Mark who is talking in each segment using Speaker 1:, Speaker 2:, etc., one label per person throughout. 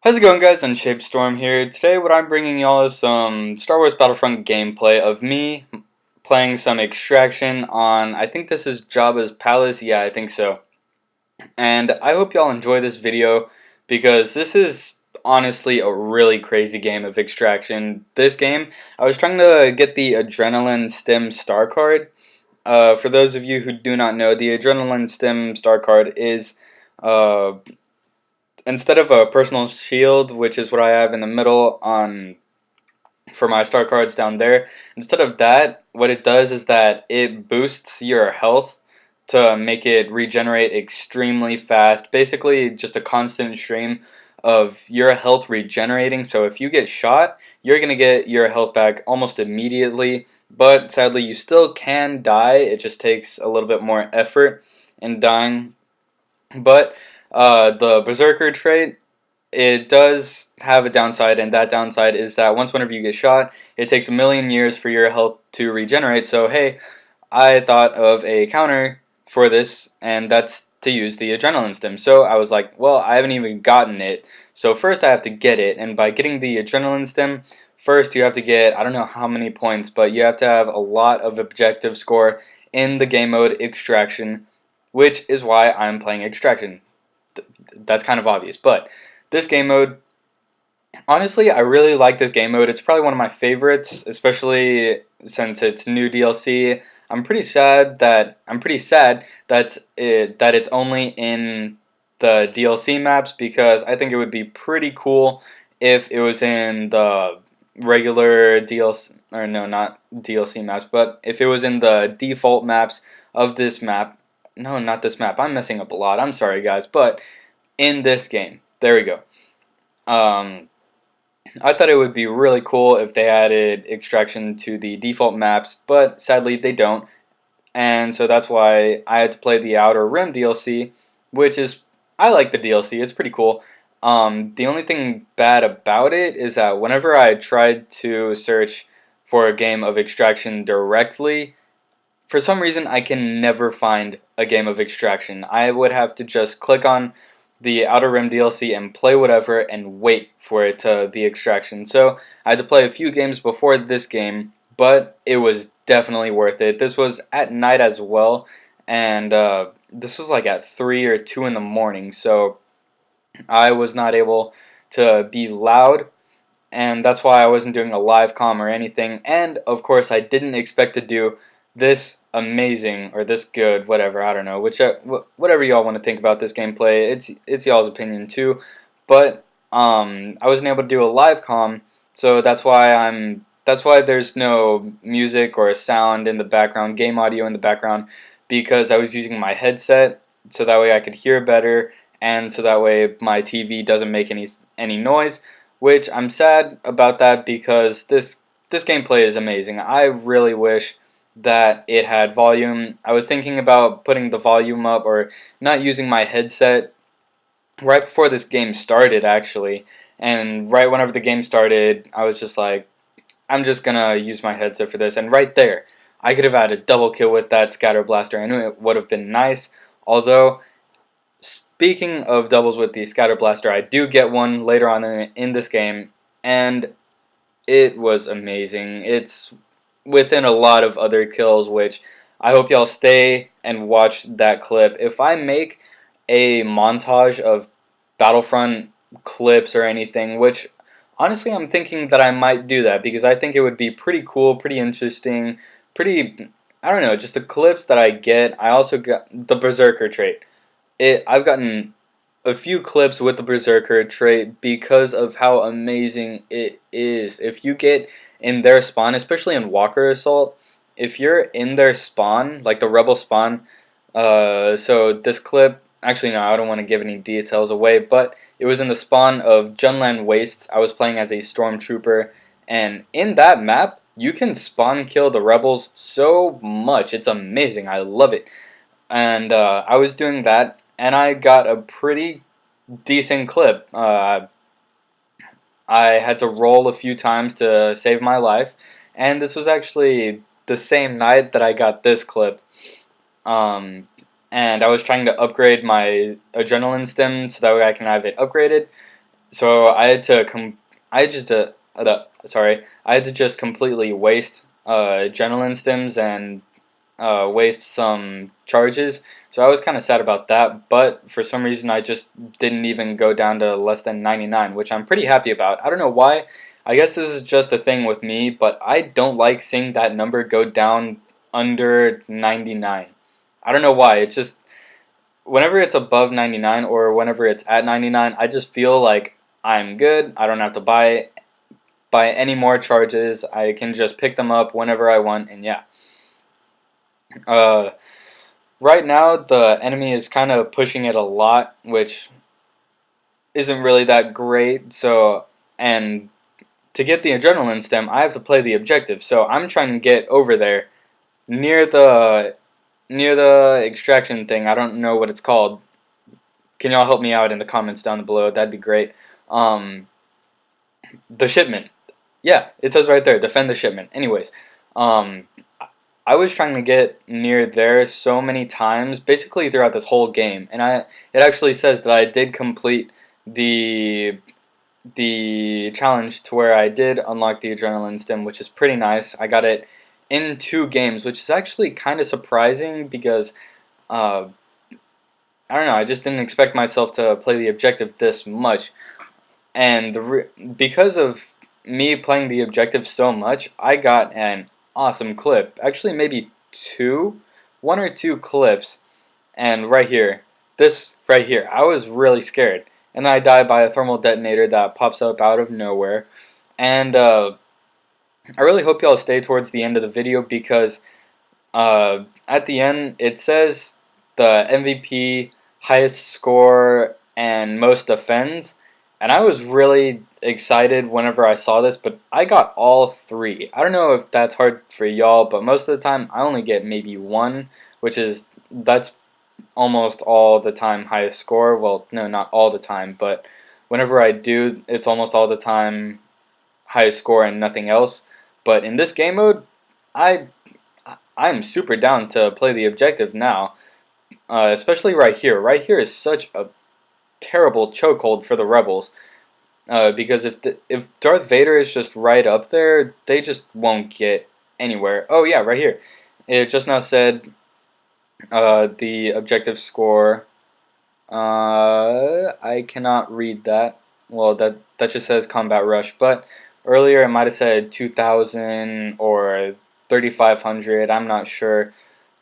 Speaker 1: How's it going, guys? Storm here. Today what I'm bringing y'all is some Star Wars Battlefront gameplay of me playing some Extraction on, I think this is Jabba's Palace, yeah, I think so. And I hope y'all enjoy this video because this is honestly a really crazy game of Extraction. This game, I was trying to get the Adrenaline Stim star card. For those of you who do not know, the Adrenaline Stim star card is uh, instead of a personal shield, which is what I have in the middle on for my star cards down there, instead of that, what it does is that it boosts your health to make it regenerate extremely fast. Basically, just a constant stream of your health regenerating. So if you get shot, you're going to get your health back almost immediately. But sadly, you still can die. It just takes a little bit more effort in dying. But the Berserker trait, it does have a downside, and that downside is that whenever you get shot, it takes a million years for your health to regenerate. So hey, I thought of a counter for this, and that's to use the Adrenaline Stim. So I was like, well, I haven't even gotten it, so first I have to get it, and by getting the Adrenaline Stim, first you have to get, I don't know how many points, but you have to have a lot of objective score in the game mode Extraction, which is why I'm playing Extraction. That's kind of obvious, but this game mode, honestly, I really like this game mode. It's probably one of my favorites, especially since it's new DLC. I'm pretty sad that it's only in the DLC maps, because I think it would be pretty cool if it was in the regular DLC, or no, not DLC maps, but if it was in the default maps of this map. No, not this map. I'm messing up a lot. I'm sorry, guys, but in this game, there we go. Um, I thought it would be really cool if they added Extraction to the default maps, but sadly they don't, and so that's why I had to play the Outer Rim DLC, which is, I like the DLC, it's pretty cool. The only thing bad about it is that whenever I tried to search for a game of Extraction directly, for some reason I can never find a game of Extraction. I would have to just click on the Outer Rim DLC and play whatever and wait for it to be Extraction. So I had to play a few games before this game, but it was definitely worth it. This was at night as well, and this was like at 3 or 2 in the morning, so I was not able to be loud, and that's why I wasn't doing a live comm or anything. And of course, I didn't expect to do this amazing or this good, whatever. I don't know, whatever y'all want to think about this gameplay. It's y'all's opinion too. But I wasn't able to do a live comm, so that's why there's no music or sound in the background, game audio in the background, because I was using my headset, so that way I could hear better, and so that way my TV doesn't make any noise, which I'm sad about that because this gameplay is amazing. I really wish that it had volume. I was thinking about putting the volume up or not using my headset right before this game started, actually. And right whenever the game started, I was just like, I'm just gonna use my headset for this. And right there, I could have had a double kill with that scatter blaster. I knew it would have been nice. Although, speaking of doubles with the scatter blaster, I do get one later on in this game, and it was amazing. It's within a lot of other kills, which I hope y'all stay and watch that clip. If I make a montage of Battlefront clips or anything, which honestly I'm thinking that I might do that because I think it would be pretty cool, pretty interesting, pretty, I don't know, just the clips that I get. I also got the Berserker trait. I've gotten a few clips with the Berserker trait because of how amazing it is. If you get in their spawn, especially in Walker Assault, if you're in their spawn, like the Rebel spawn, so this clip, actually no, I don't want to give any details away, but it was in the spawn of Junland Wastes. I was playing as a Stormtrooper, and in that map, you can spawn kill the Rebels so much. It's amazing. I love it. And I was doing that, and I got a pretty decent clip. I had to roll a few times to save my life, and this was actually the same night that I got this clip. Um, and I was trying to upgrade my adrenaline stim so that way I can have it upgraded. So I just sorry, I had to just completely waste adrenaline stims and waste some charges. So I was kind of sad about that, but for some reason I just didn't even go down to less than 99, which I'm pretty happy about. I don't know why. I guess this is just a thing with me, but I don't like seeing that number go down under 99. I don't know why. It just whenever it's above 99 or whenever it's at 99, I just feel like I'm good. I don't have to buy any more charges. I can just pick them up whenever I want, and yeah. Uh, right now, the enemy is kind of pushing it a lot, which isn't really that great. So, and to get the adrenaline stem, I have to play the objective. So I'm trying to get over there near the extraction thing. I don't know what it's called. Can y'all help me out in the comments down below? That'd be great. Um, the shipment. Yeah, it says right there, defend the shipment. Anyways, um, I was trying to get near there so many times, basically throughout this whole game, and it actually says that I did complete the the challenge to where I did unlock the adrenaline stim, which is pretty nice. I got it in 2 games, which is actually kind of surprising because uh, I don't know, I just didn't expect myself to play the objective this much, and because of me playing the objective so much, I got an awesome clip. Actually, maybe one or two clips. And right here, this right here, I was really scared. And I died by a thermal detonator that pops up out of nowhere. And I really hope y'all stay towards the end of the video because at the end it says the MVP, highest score, and most defends. And I was really excited whenever I saw this, but I got all 3. I don't know if that's hard for y'all, but most of the time I only get maybe 1, which is that's almost all the time highest score. Well, no, not all the time, but whenever I do, it's almost all the time highest score and nothing else. But in this game mode, I I'm super down to play the objective now, especially right here. Right here is such a terrible chokehold for the rebels. Because if Darth Vader is just right up there, they just won't get anywhere. Oh yeah, right here. It just now said the objective score. I cannot read that. Well, that just says combat rush, but earlier it might have said 2,000 or 3,500. I'm not sure.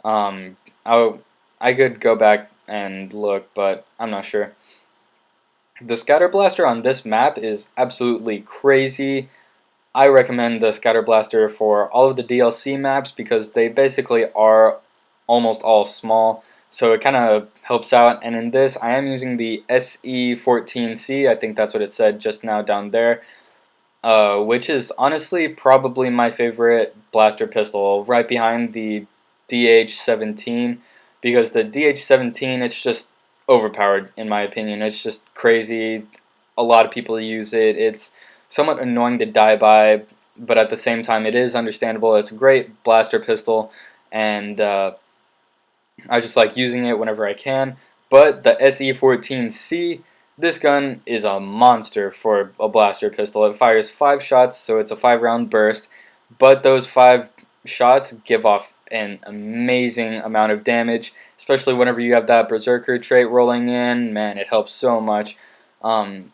Speaker 1: Um, I could go back and look, but I'm not sure. The scatter blaster on this map is absolutely crazy. I recommend the scatter blaster for all of the DLC maps because they basically are almost all small, so it kind of helps out. And in this, I am using the SE14C. I think that's what it said just now down there, which is honestly probably my favorite blaster pistol, right behind the DH17, because the DH17, it's just overpowered in my opinion. It's just crazy. A lot of people use it. It's somewhat annoying to die by, but at the same time it is understandable. It's a great blaster pistol, and I just like using it whenever I can. But the SE14C, this gun is a monster for a blaster pistol. It fires 5 shots, so it's a 5-round burst, but those 5 shots give off an amazing amount of damage, especially whenever you have that Berserker trait rolling in. Man, it helps so much. Um,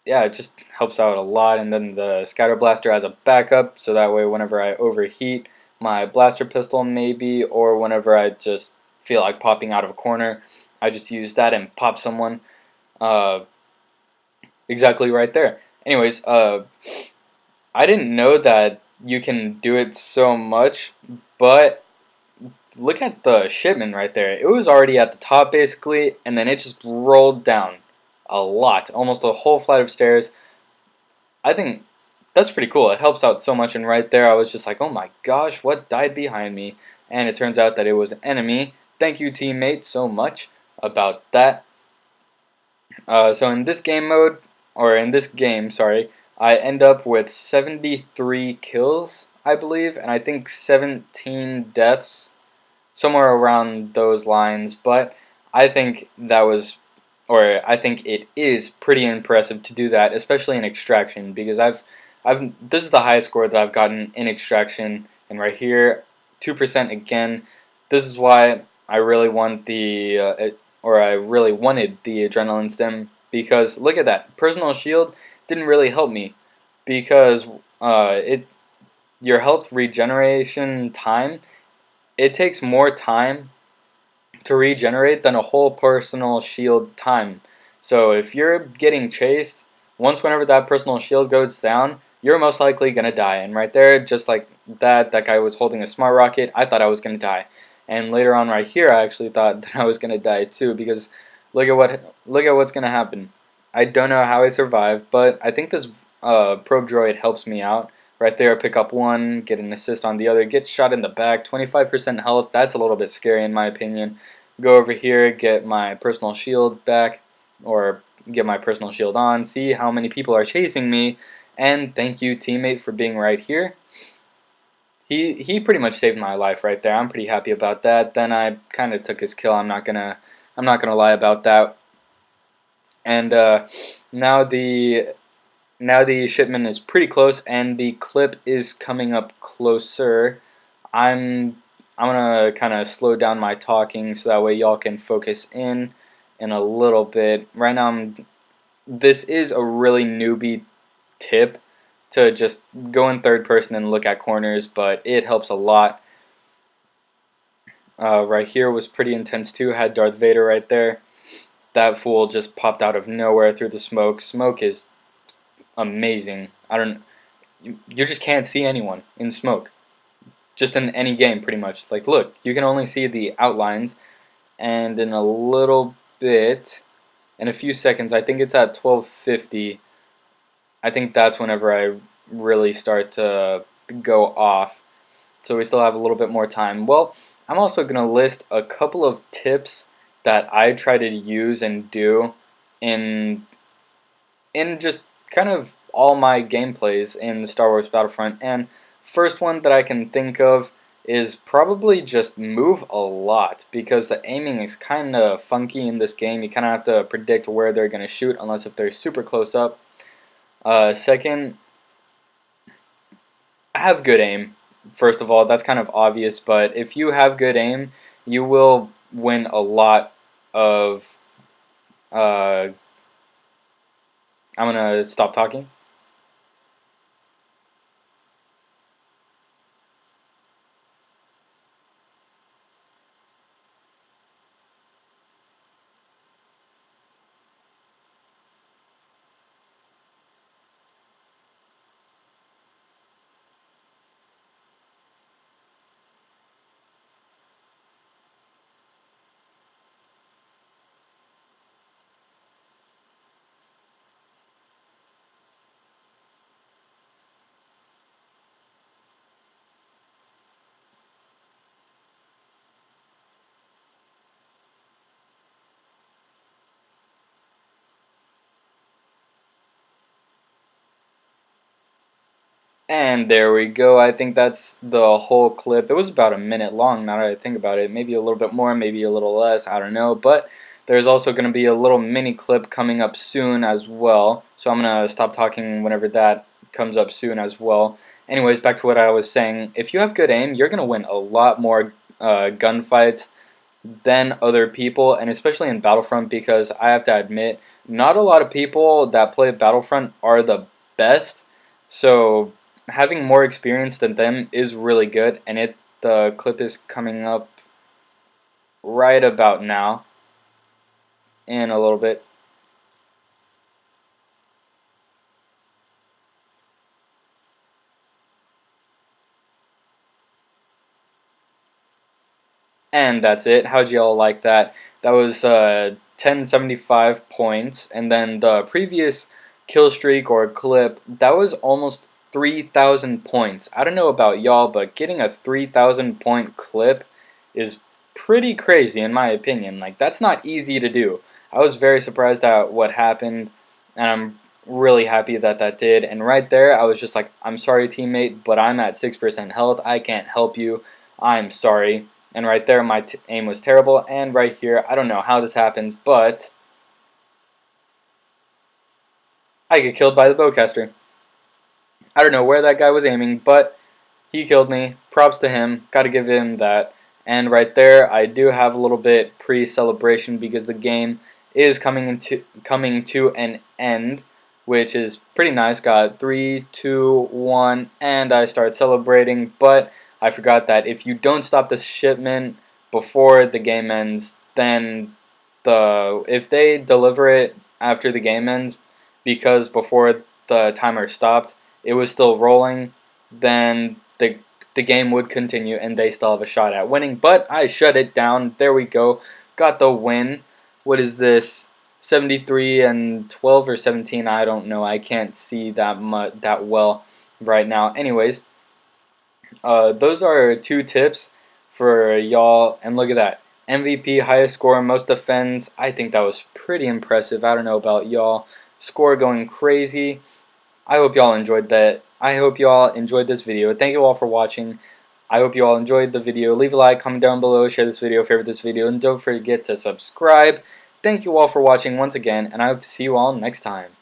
Speaker 1: yeah, it just helps out a lot. And then the Scatter Blaster as a backup, so that way whenever I overheat my blaster pistol maybe, or whenever I just feel like popping out of a corner, I just use that and pop someone uh, exactly right there. Anyways, I didn't know that you can do it so much, but look at the shipment right there. It was already at the top basically, and then it just rolled down a lot, almost a whole flight of stairs. I think that's pretty cool. It helps out so much, and right there I was just like, oh my gosh, what died behind me? And it turns out that it was an enemy. Thank you, teammate, so much about that. So in this game mode, or in this game, sorry, I end up with 73 kills, I believe, and I think 17 deaths, somewhere around those lines, but I think that was or I think it is pretty impressive to do that, especially in extraction, because this is the highest score that I've gotten in extraction, and right here, 2% again. This is why I really want I really wanted the adrenaline stim, because look at that, personal shield didn't really help me, because your health regeneration time, it takes more time to regenerate than a whole personal shield time. So if you're getting chased, whenever that personal shield goes down, you're most likely gonna die. And right there, just like that guy was holding a smart rocket. I thought I was gonna die, and later on, right here, I actually thought that I was gonna die too, because look at what's gonna happen. I don't know how I survived, but I think this probe droid helps me out. Right there, pick up one, get an assist on the other, get shot in the back, 25% health. That's a little bit scary in my opinion. Go over here, get my personal shield back, or get my personal shield on, see how many people are chasing me, and thank you, teammate, for being right here. He pretty much saved my life right there. I'm pretty happy about that. Then I kind of took his kill. I'm not gonna lie about that. And now the now the shipment is pretty close, and the clip is coming up closer. I'm I'm gonna kind of slow down my talking so that way y'all can focus in a little bit. Right now, this is a really newbie tip to just go in third person and look at corners, but it helps a lot. Right here was pretty intense too. Had Darth Vader right there. That fool just popped out of nowhere through the smoke. Smoke is amazing. I don't. You just can't see anyone in smoke. Just in any game, pretty much. Like, look, you can only see the outlines, and in a little bit, in a few seconds, I think it's at 12:50. I think that's whenever I really start to go off. So we still have a little bit more time. Well, I'm also going to list a couple of tips that I try to use and do in just kind of all my gameplays in Star Wars Battlefront. And first one that I can think of is probably just move a lot, because the aiming is kind of funky in this game. You kind of have to predict where they're going to shoot, unless if they're super close up. Second, have good aim. First of all, that's kind of obvious, but if you have good aim, you will win a lot of. I'm gonna stop talking. And there we go. I think that's the whole clip. It was about a minute long, now that I think about it. Maybe a little bit more, maybe a little less, I don't know. But there's also going to be a little mini clip coming up soon as well. So I'm going to stop talking whenever that comes up soon as well. Anyways, back to what I was saying. If you have good aim, you're going to win a lot more gunfights than other people, and especially in Battlefront, because I have to admit, not a lot of people that play Battlefront are the best. So having more experience than them is really good, and the clip is coming up right about now in a little bit. And that's it. How'd y'all like that? That was 1075 points, and then the previous kill streak or clip, that was almost 3,000 points. I don't know about y'all, but getting a 3,000 point clip is pretty crazy in my opinion. Like, that's not easy to do. I was very surprised at what happened, and I'm really happy that that did. And right there, I was just like, I'm sorry, teammate, but I'm at 6% health. I can't help you. I'm sorry. And right there, my aim was terrible. And right here, I don't know how this happens, but I get killed by the bowcaster. I don't know where that guy was aiming, but he killed me. Props to him. Got to give him that. And right there, I do have a little bit pre-celebration because the game is coming to an end, which is pretty nice. Got 3, 2, 1, and I start celebrating. But I forgot that if you don't stop the shipment before the game ends, then if they deliver it after the game ends, because before the timer stopped, it was still rolling, then the game would continue and they still have a shot at winning. But I shut it down. There we go. Got the win. What is this? 73 and 12 or 17? I don't know. I can't see that well right now. Anyways, those are 2 tips for y'all. And look at that. MVP, highest score, most defense. I think that was pretty impressive. I don't know about y'all. Score going crazy. I hope y'all enjoyed that. I hope y'all enjoyed this video. Thank you all for watching. I hope you all enjoyed the video. Leave a like, comment down below, share this video, favorite this video, and don't forget to subscribe. Thank you all for watching once again, and I hope to see you all next time.